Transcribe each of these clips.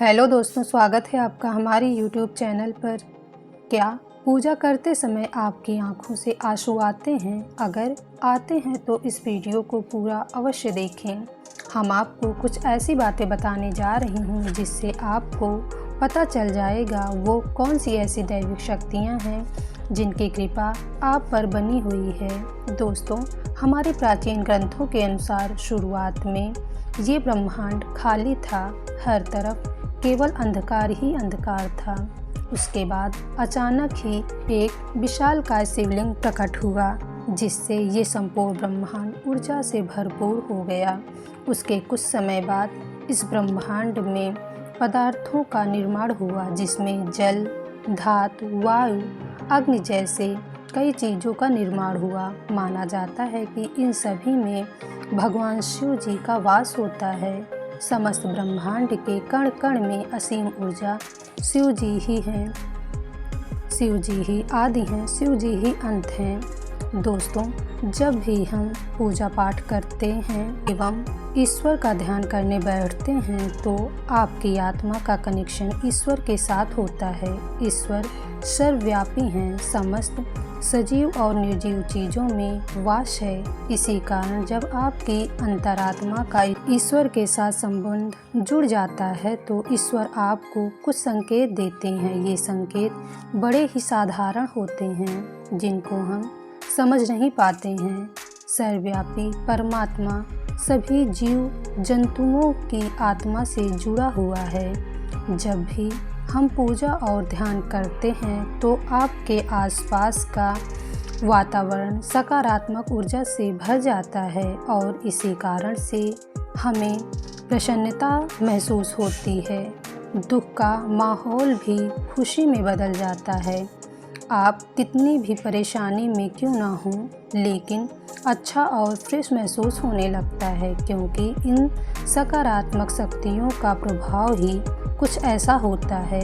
Hello दोस्तों, स्वागत है आपका हमारी यूट्यूब चैनल पर। क्या पूजा करते समय आपकी आंखों से आंसू आते हैं? अगर आते हैं तो इस वीडियो को पूरा अवश्य देखें। हम आपको कुछ ऐसी बातें बताने जा रही हूँ जिससे आपको पता चल जाएगा वो कौन सी ऐसी दैविक शक्तियाँ हैं जिनकी कृपा आप पर बनी हुई है। दोस्तों, हमारे प्राचीन ग्रंथों के अनुसार शुरुआत में ये ब्रह्मांड खाली था, हर तरफ केवल अंधकार ही अंधकार था। उसके बाद अचानक ही एक विशालकाय शिवलिंग प्रकट हुआ जिससे ये संपूर्ण ब्रह्मांड ऊर्जा से भरपूर हो गया। उसके कुछ समय बाद इस ब्रह्मांड में पदार्थों का निर्माण हुआ जिसमें जल, धातु, वायु, अग्नि जैसे कई चीज़ों का निर्माण हुआ। माना जाता है कि इन सभी में भगवान शिव जी का वास होता है। समस्त ब्रह्मांड के कण कण में असीम ऊर्जा शिव जी ही हैं। शिव जी ही आदि हैं, शिव जी ही अंत हैं। दोस्तों, जब भी हम पूजा पाठ करते हैं एवं ईश्वर का ध्यान करने बैठते हैं तो आपकी आत्मा का कनेक्शन ईश्वर के साथ होता है। ईश्वर सर्वव्यापी हैं, समस्त सजीव और निर्जीव चीज़ों में वास है। इसी कारण जब आपकी अंतरात्मा का ईश्वर के साथ संबंध जुड़ जाता है तो ईश्वर आपको कुछ संकेत देते हैं। ये संकेत बड़े ही साधारण होते हैं जिनको हम समझ नहीं पाते हैं। सर्वव्यापी परमात्मा सभी जीव जंतुओं की आत्मा से जुड़ा हुआ है। जब भी हम पूजा और ध्यान करते हैं तो आपके आसपास का वातावरण सकारात्मक ऊर्जा से भर जाता है और इसी कारण से हमें प्रसन्नता महसूस होती है। दुख का माहौल भी खुशी में बदल जाता है। आप कितनी भी परेशानी में क्यों ना हो, लेकिन अच्छा और फ्रेश महसूस होने लगता है क्योंकि इन सकारात्मक शक्तियों का प्रभाव ही कुछ ऐसा होता है।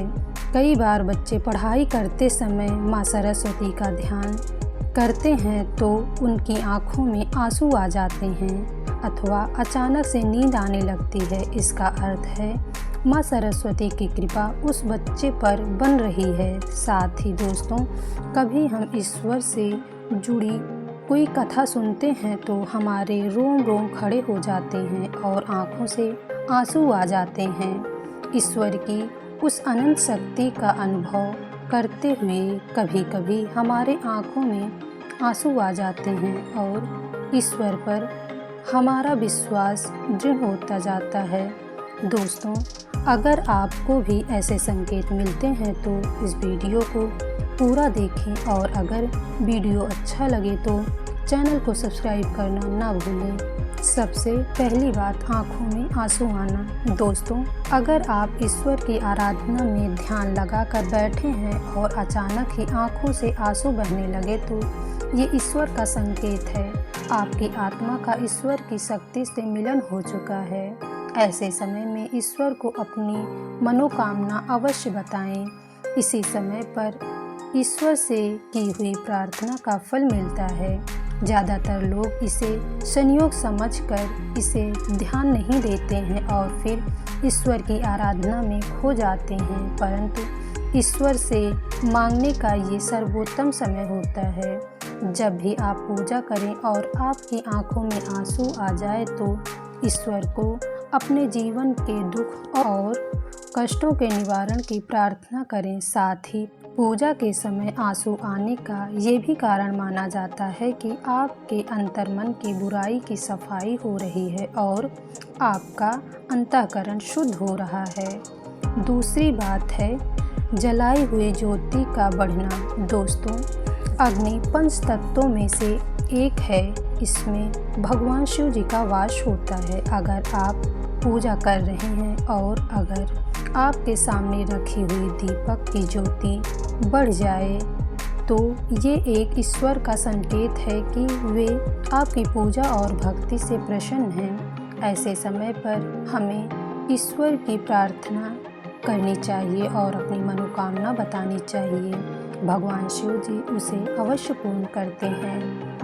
कई बार बच्चे पढ़ाई करते समय माँ सरस्वती का ध्यान करते हैं तो उनकी आँखों में आंसू आ जाते हैं अथवा अचानक से नींद आने लगती है। इसका अर्थ है माँ सरस्वती की कृपा उस बच्चे पर बन रही है। साथ ही दोस्तों, कभी हम ईश्वर से जुड़ी कोई कथा सुनते हैं तो हमारे रोम रोम खड़े हो जाते हैं और आँखों से आंसू आ जाते हैं। ईश्वर की उस अनंत शक्ति का अनुभव करते हुए कभी कभी हमारे आँखों में आंसू आ जाते हैं और ईश्वर पर हमारा विश्वास दृढ़ होता जाता है। दोस्तों, अगर आपको भी ऐसे संकेत मिलते हैं तो इस वीडियो को पूरा देखें और अगर वीडियो अच्छा लगे तो चैनल को सब्सक्राइब करना ना भूलें। सबसे पहली बात, आँखों में आंसू आना। दोस्तों, अगर आप ईश्वर की आराधना में ध्यान लगाकर बैठे हैं और अचानक ही आँखों से आंसू बहने लगे तो ये ईश्वर का संकेत है। आपकी आत्मा का ईश्वर की शक्ति से मिलन हो चुका है। ऐसे समय में ईश्वर को अपनी मनोकामना अवश्य बताएं। इसी समय पर ईश्वर से की हुई प्रार्थना का फल मिलता है। ज़्यादातर लोग इसे संयोग समझकर इसे ध्यान नहीं देते हैं और फिर ईश्वर की आराधना में खो जाते हैं, परंतु ईश्वर से मांगने का ये सर्वोत्तम समय होता है। जब भी आप पूजा करें और आपकी आंखों में आंसू आ जाए तो ईश्वर को अपने जीवन के दुख और कष्टों के निवारण की प्रार्थना करें। साथ ही पूजा के समय आंसू आने का ये भी कारण माना जाता है कि आपके अंतर्मन की बुराई की सफाई हो रही है और आपका अंतःकरण शुद्ध हो रहा है। दूसरी बात है जलाई हुई ज्योति का बढ़ना। दोस्तों, अग्नि पंच तत्वों में से एक है। इसमें भगवान शिव जी का वास होता है। अगर आप पूजा कर रहे हैं और अगर आपके सामने रखी हुई दीपक की ज्योति बढ़ जाए तो ये एक ईश्वर का संकेत है कि वे आपकी पूजा और भक्ति से प्रसन्न हैं। ऐसे समय पर हमें ईश्वर की प्रार्थना करनी चाहिए और अपनी मनोकामना बतानी चाहिए। भगवान शिव जी उसे अवश्य पूर्ण करते हैं।